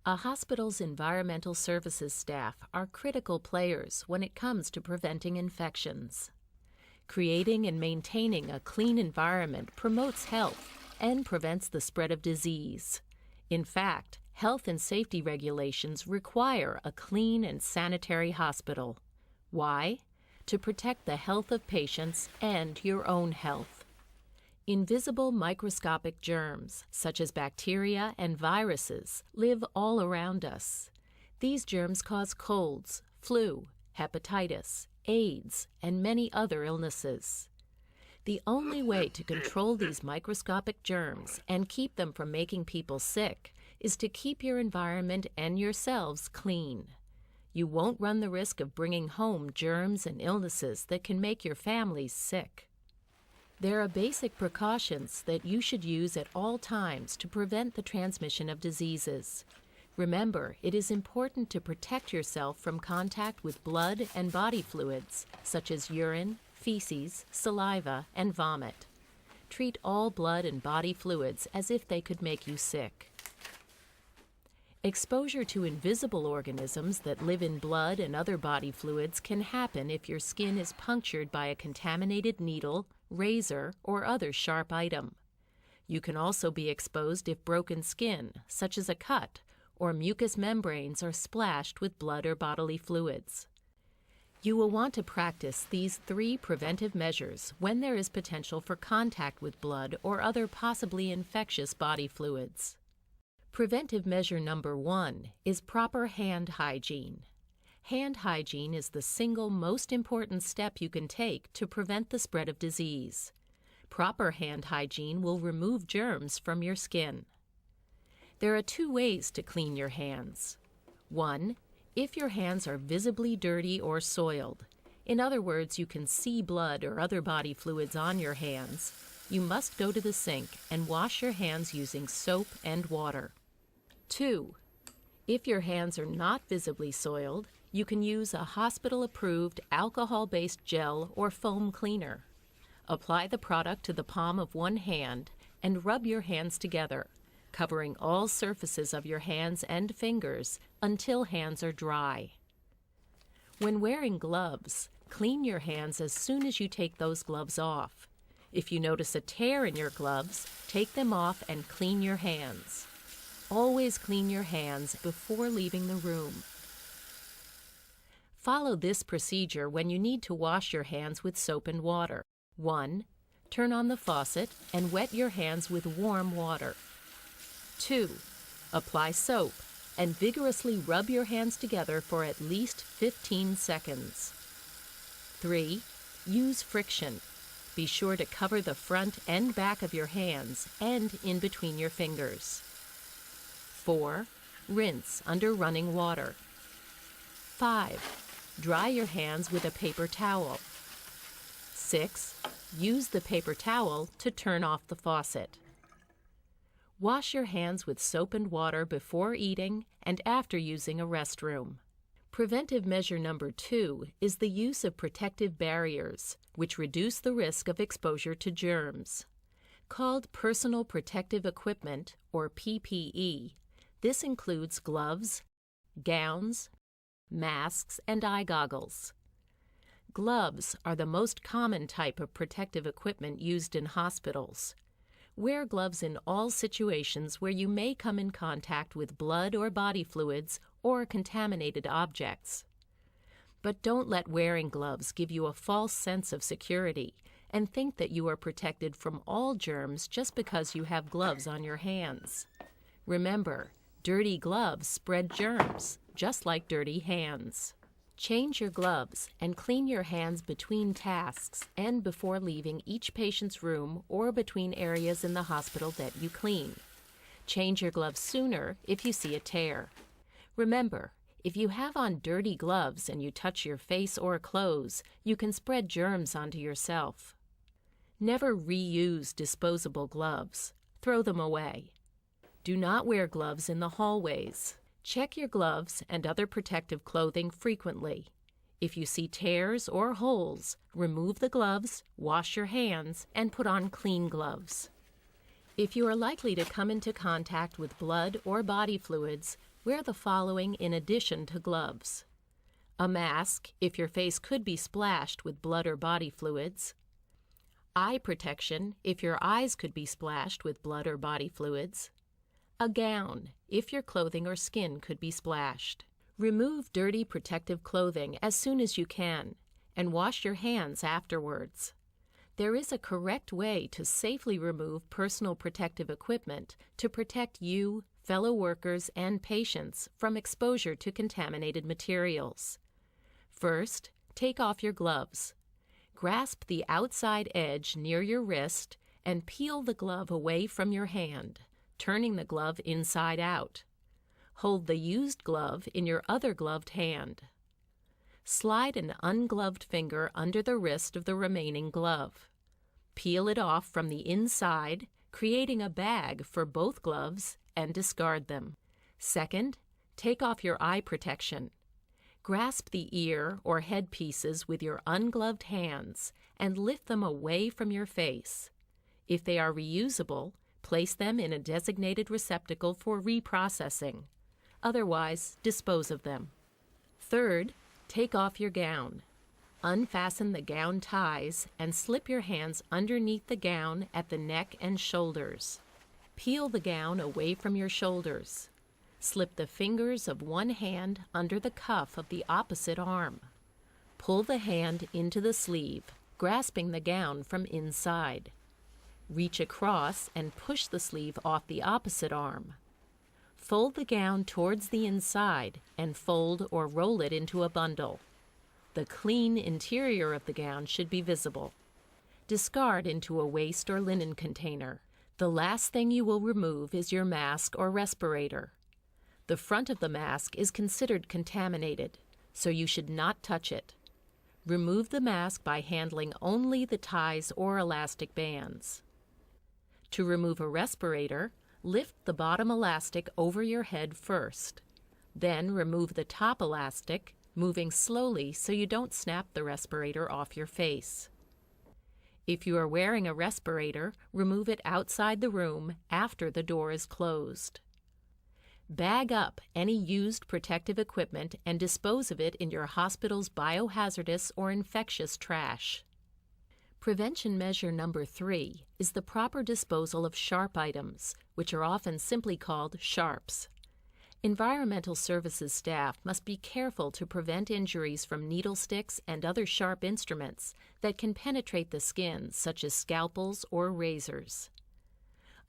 A hospital's environmental services staff are critical players when it comes to preventing infections. Creating and maintaining a clean environment promotes health and prevents the spread of disease. In fact, health and safety regulations require a clean and sanitary hospital. Why? To protect the health of patients and your own health. Invisible microscopic germs, such as bacteria and viruses, live all around us. These germs cause colds, flu, hepatitis, AIDS, and many other illnesses. The only way to control these microscopic germs and keep them from making people sick is to keep your environment and yourselves clean. You won't run the risk of bringing home germs and illnesses that can make your families sick. There are basic precautions that you should use at all times to prevent the transmission of diseases. Remember, it is important to protect yourself from contact with blood and body fluids, such as urine, feces, saliva, and vomit. Treat all blood and body fluids as if they could make you sick. Exposure to invisible organisms that live in blood and other body fluids can happen if your skin is punctured by a contaminated needle, razor, or other sharp item. You can also be exposed if broken skin, such as a cut, or mucous membranes are splashed with blood or bodily fluids. You will want to practice these 3 preventive measures when there is potential for contact with blood or other possibly infectious body fluids. Preventive measure number 1 is proper hand hygiene. Hand hygiene is the single most important step you can take to prevent the spread of disease. Proper hand hygiene will remove germs from your skin. There are 2 ways to clean your hands. 1. If your hands are visibly dirty or soiled, in other words, you can see blood or other body fluids on your hands, you must go to the sink and wash your hands using soap and water. 2. If your hands are not visibly soiled, you can use a hospital-approved alcohol-based gel or foam cleaner. Apply the product to the palm of one hand and rub your hands together, covering all surfaces of your hands and fingers until hands are dry. When wearing gloves, clean your hands as soon as you take those gloves off. If you notice a tear in your gloves, take them off and clean your hands. Always clean your hands before leaving the room. Follow this procedure when you need to wash your hands with soap and water. 1. Turn on the faucet and wet your hands with warm water. 2. Apply soap and vigorously rub your hands together for at least 15 seconds. 3. Use friction. Be sure to cover the front and back of your hands and in between your fingers. 4. Rinse under running water. 5. Dry your hands with a paper towel. 6. Use the paper towel to turn off the faucet. Wash your hands with soap and water before eating and after using a restroom. Preventive measure number 2 is the use of protective barriers, which reduce the risk of exposure to germs. Called personal protective equipment, or PPE, this includes gloves, gowns, masks, and eye goggles. Gloves are the most common type of protective equipment used in hospitals. Wear gloves in all situations where you may come in contact with blood or body fluids or contaminated objects. But don't let wearing gloves give you a false sense of security and think that you are protected from all germs just because you have gloves on your hands. Remember, dirty gloves spread germs, just like dirty hands. Change your gloves and clean your hands between tasks and before leaving each patient's room or between areas in the hospital that you clean. Change your gloves sooner if you see a tear. Remember, if you have on dirty gloves and you touch your face or clothes, you can spread germs onto yourself. Never reuse disposable gloves. Throw them away. Do not wear gloves in the hallways. Check your gloves and other protective clothing frequently. If you see tears or holes, remove the gloves, wash your hands, and put on clean gloves. If you are likely to come into contact with blood or body fluids, Wear the following in addition to gloves: a mask if your face could be splashed with blood or body fluids, eye protection if your eyes could be splashed with blood or body fluids, a gown if your clothing or skin could be splashed. Remove dirty protective clothing as soon as you can and wash your hands afterwards. There is a correct way to safely remove personal protective equipment to protect you, fellow workers, and patients from exposure to contaminated materials. First, take off your gloves. Grasp the outside edge near your wrist and peel the glove away from your hand, turning the glove inside out. Hold the used glove in your other gloved hand. Slide an ungloved finger under the wrist of the remaining glove. Peel it off from the inside, creating a bag for both gloves, and discard them. Second, take off your eye protection. Grasp the ear or head pieces with your ungloved hands and lift them away from your face. If they are reusable, place them in a designated receptacle for reprocessing. Otherwise, dispose of them. Third, take off your gown. Unfasten the gown ties and slip your hands underneath the gown at the neck and shoulders. Peel the gown away from your shoulders. Slip the fingers of one hand under the cuff of the opposite arm. Pull the hand into the sleeve, grasping the gown from inside. Reach across and push the sleeve off the opposite arm. Fold the gown towards the inside and fold or roll it into a bundle. The clean interior of the gown should be visible. Discard into a waste or linen container. The last thing you will remove is your mask or respirator. The front of the mask is considered contaminated, so you should not touch it. Remove the mask by handling only the ties or elastic bands. To remove a respirator, lift the bottom elastic over your head first. Then remove the top elastic, moving slowly so you don't snap the respirator off your face. If you are wearing a respirator, remove it outside the room after the door is closed. Bag up any used protective equipment and dispose of it in your hospital's biohazardous or infectious trash. Prevention measure number 3 is the proper disposal of sharp items, which are often simply called sharps. Environmental services staff must be careful to prevent injuries from needle sticks and other sharp instruments that can penetrate the skin, such as scalpels or razors.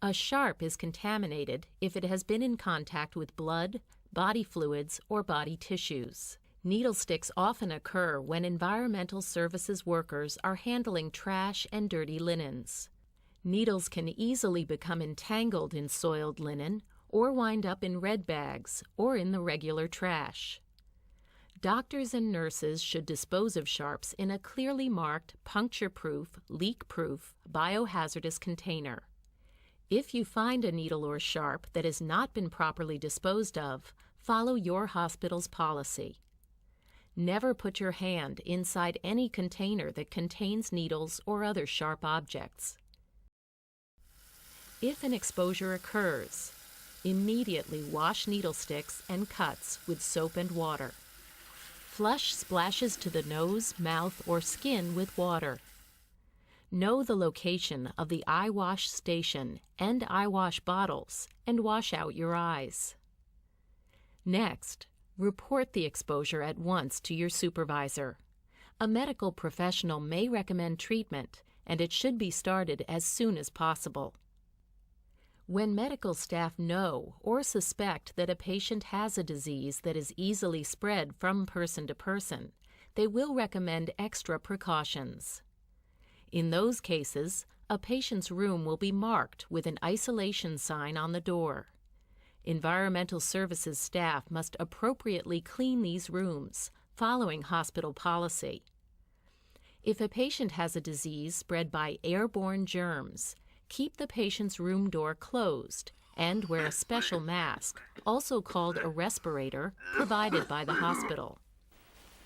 A sharp is contaminated if it has been in contact with blood, body fluids, or body tissues. Needle sticks often occur when environmental services workers are handling trash and dirty linens. Needles can easily become entangled in soiled linen or wind up in red bags or in the regular trash. Doctors and nurses should dispose of sharps in a clearly marked, puncture-proof, leak-proof, biohazardous container. If you find a needle or sharp that has not been properly disposed of, follow your hospital's policy. Never put your hand inside any container that contains needles or other sharp objects. If an exposure occurs, immediately wash needle sticks and cuts with soap and water. Flush splashes to the nose, mouth, or skin with water. Know the location of the eye wash station and eye wash bottles and wash out your eyes. Next, report the exposure at once to your supervisor. A medical professional may recommend treatment, and it should be started as soon as possible. When medical staff know or suspect that a patient has a disease that is easily spread from person to person, they will recommend extra precautions. In those cases, a patient's room will be marked with an isolation sign on the door. Environmental services staff must appropriately clean these rooms, following hospital policy. If a patient has a disease spread by airborne germs, keep the patient's room door closed and wear a special mask, also called a respirator, provided by the hospital.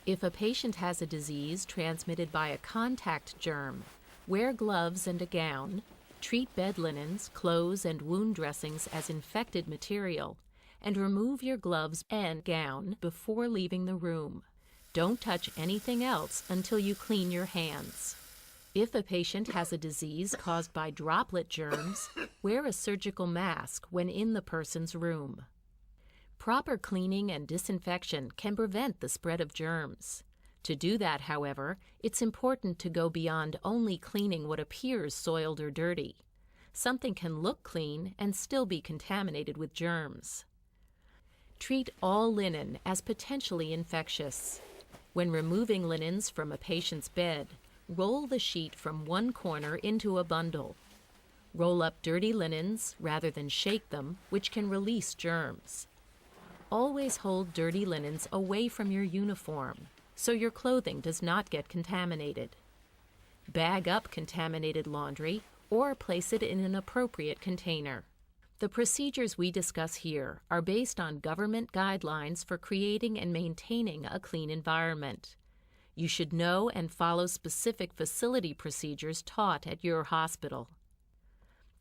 If a patient has a disease transmitted by a contact germ, wear gloves and a gown, treat bed linens, clothes, and wound dressings as infected material, and remove your gloves and gown before leaving the room. Don't touch anything else until you clean your hands. If a patient has a disease caused by droplet germs, wear a surgical mask when in the person's room. Proper cleaning and disinfection can prevent the spread of germs. To do that, however, it's important to go beyond only cleaning what appears soiled or dirty. Something can look clean and still be contaminated with germs. Treat all linen as potentially infectious. When removing linens from a patient's bed, roll the sheet from one corner into a bundle. Roll up dirty linens rather than shake them, which can release germs. Always hold dirty linens away from your uniform, so your clothing does not get contaminated. Bag up contaminated laundry or place it in an appropriate container. The procedures we discuss here are based on government guidelines for creating and maintaining a clean environment. You should know and follow specific facility procedures taught at your hospital.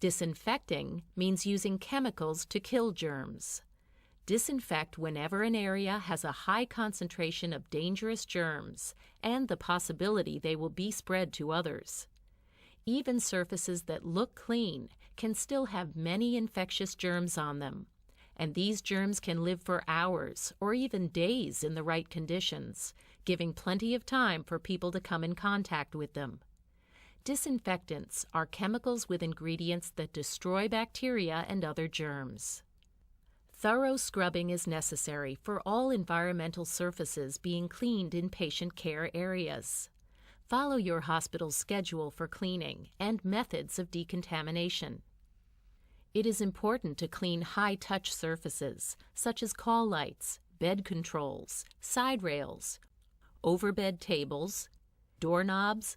Disinfecting means using chemicals to kill germs. Disinfect whenever an area has a high concentration of dangerous germs and the possibility they will be spread to others. Even surfaces that look clean can still have many infectious germs on them, and these germs can live for hours or even days in the right conditions, giving plenty of time for people to come in contact with them. Disinfectants are chemicals with ingredients that destroy bacteria and other germs. Thorough scrubbing is necessary for all environmental surfaces being cleaned in patient care areas. Follow your hospital's schedule for cleaning and methods of decontamination. It is important to clean high-touch surfaces, such as call lights, bed controls, side rails, overbed tables, doorknobs,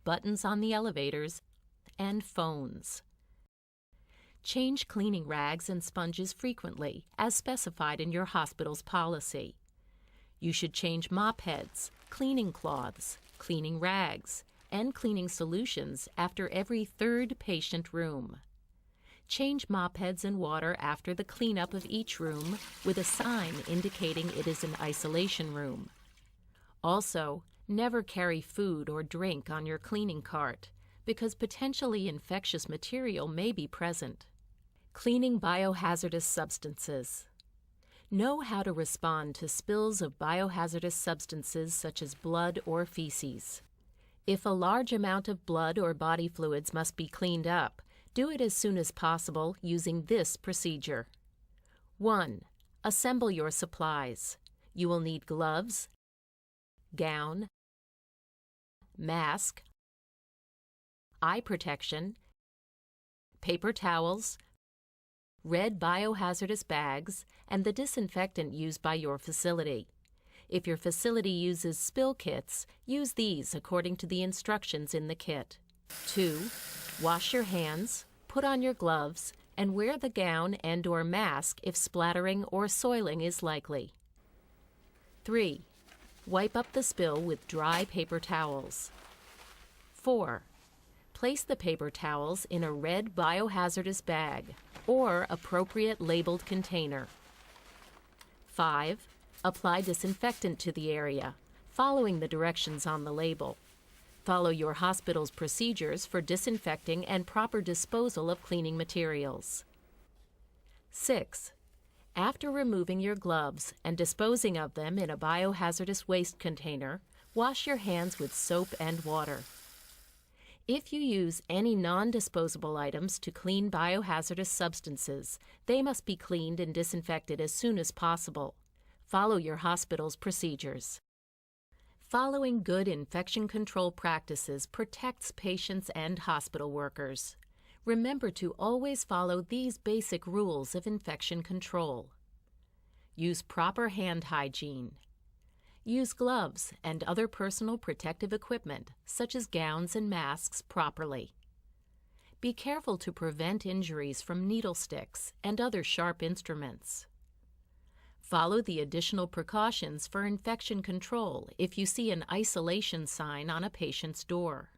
buttons on the elevators, and phones. Change cleaning rags and sponges frequently, as specified in your hospital's policy. You should change mop heads, cleaning cloths, cleaning rags, and cleaning solutions after every third patient room. Change mop heads and water after the cleanup of each room with a sign indicating it is an isolation room. Also, never carry food or drink on your cleaning cart because potentially infectious material may be present. Cleaning biohazardous substances. Know how to respond to spills of biohazardous substances such as blood or feces. If a large amount of blood or body fluids must be cleaned up, do it as soon as possible using this procedure. 1. Assemble your supplies. You will need gloves, gown, mask, eye protection, paper towels, red biohazardous bags, and the disinfectant used by your facility. If your facility uses spill kits, use these according to the instructions in the kit. 2. Wash your hands, put on your gloves, and wear the gown and/or mask if splattering or soiling is likely. 3. Wipe up the spill with dry paper towels. 4. Place the paper towels in a red biohazardous bag or appropriate labeled container. 5. Apply disinfectant to the area, following the directions on the label. Follow your hospital's procedures for disinfecting and proper disposal of cleaning materials. 6. After removing your gloves and disposing of them in a biohazardous waste container, wash your hands with soap and water. If you use any non-disposable items to clean biohazardous substances, they must be cleaned and disinfected as soon as possible. Follow your hospital's procedures. Following good infection control practices protects patients and hospital workers. Remember to always follow these basic rules of infection control. Use proper hand hygiene. Use gloves and other personal protective equipment, such as gowns and masks, properly. Be careful to prevent injuries from needle sticks and other sharp instruments. Follow the additional precautions for infection control if you see an isolation sign on a patient's door.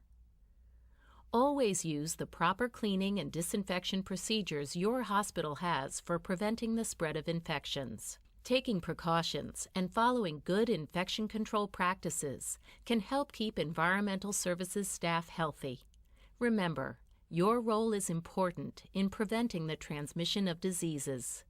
Always use the proper cleaning and disinfection procedures your hospital has for preventing the spread of infections. Taking precautions and following good infection control practices can help keep environmental services staff healthy. Remember, your role is important in preventing the transmission of diseases.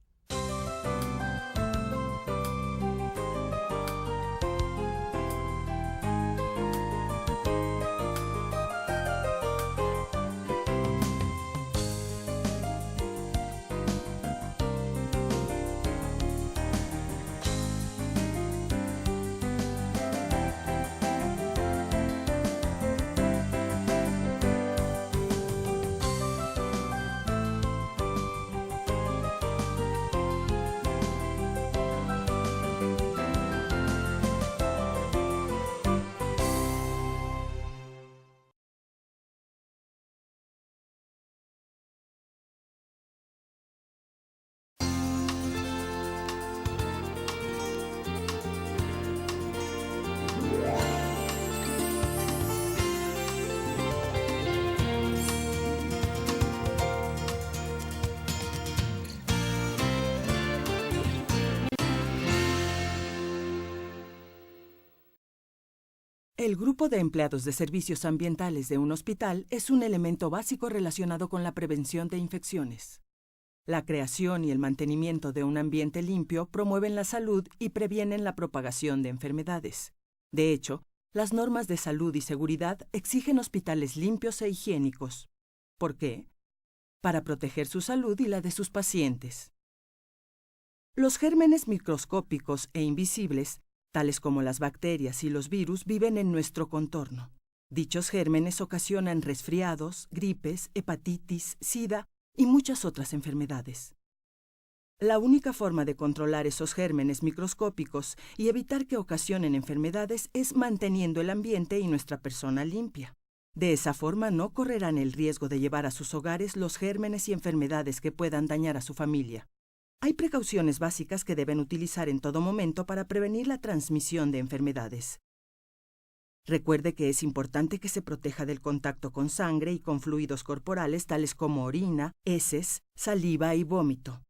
El grupo de empleados de servicios ambientales de un hospital es un elemento básico relacionado con la prevención de infecciones. La creación y el mantenimiento de un ambiente limpio promueven la salud y previenen la propagación de enfermedades. De hecho, las normas de salud y seguridad exigen hospitales limpios e higiénicos. ¿Por qué? Para proteger su salud y la de sus pacientes. Los gérmenes microscópicos e invisibles, tales como las bacterias y los virus, viven en nuestro contorno. Dichos gérmenes ocasionan resfriados, gripes, hepatitis, sida y muchas otras enfermedades. La única forma de controlar esos gérmenes microscópicos y evitar que ocasionen enfermedades es manteniendo el ambiente y nuestra persona limpia. De esa forma no correrán el riesgo de llevar a sus hogares los gérmenes y enfermedades que puedan dañar a su familia. Hay precauciones básicas que deben utilizar en todo momento para prevenir la transmisión de enfermedades. Recuerde que es importante que se proteja del contacto con sangre y con fluidos corporales tales como orina, heces, saliva y vómito.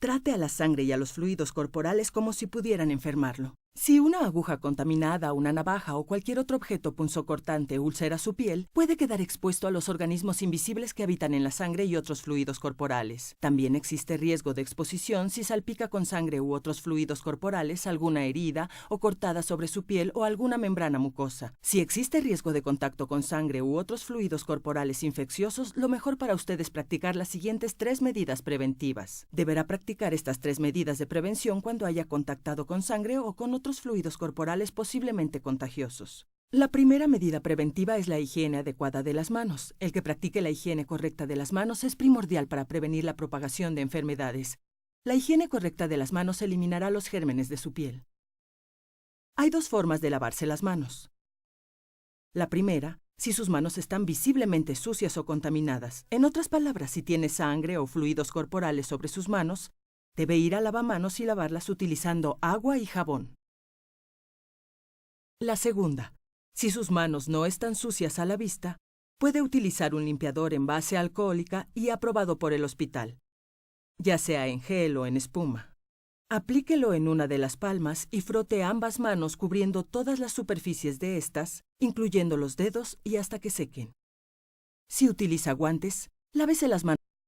Trate a la sangre y a los fluidos corporales como si pudieran enfermarlo. Si una aguja contaminada, una navaja o cualquier otro objeto punzocortante ulcera su piel, puede quedar expuesto a los organismos invisibles que habitan en la sangre y otros fluidos corporales. También existe riesgo de exposición si salpica con sangre u otros fluidos corporales alguna herida o cortada sobre su piel o alguna membrana mucosa. Si existe riesgo de contacto con sangre u otros fluidos corporales infecciosos, lo mejor para usted es practicar las siguientes 3 medidas preventivas. Deberá practicar estas 3 medidas de prevención cuando haya contactado con sangre o con otros fluidos corporales posiblemente contagiosos. La primera medida preventiva es la higiene adecuada de las manos. El que practique la higiene correcta de las manos es primordial para prevenir la propagación de enfermedades. La higiene correcta de las manos eliminará los gérmenes de su piel. Hay 2 formas de lavarse las manos. La primera, si sus manos están visiblemente sucias o contaminadas. En otras palabras, si tiene sangre o fluidos corporales sobre sus manos, debe ir al lavamanos y lavarlas utilizando agua y jabón. La segunda, si sus manos no están sucias a la vista, puede utilizar un limpiador en base alcohólica y aprobado por el hospital, ya sea en gel o en espuma. Aplíquelo en una de las palmas y frote ambas manos cubriendo todas las superficies de estas, incluyendo los dedos y hasta que sequen. Si utiliza guantes, lávese las manos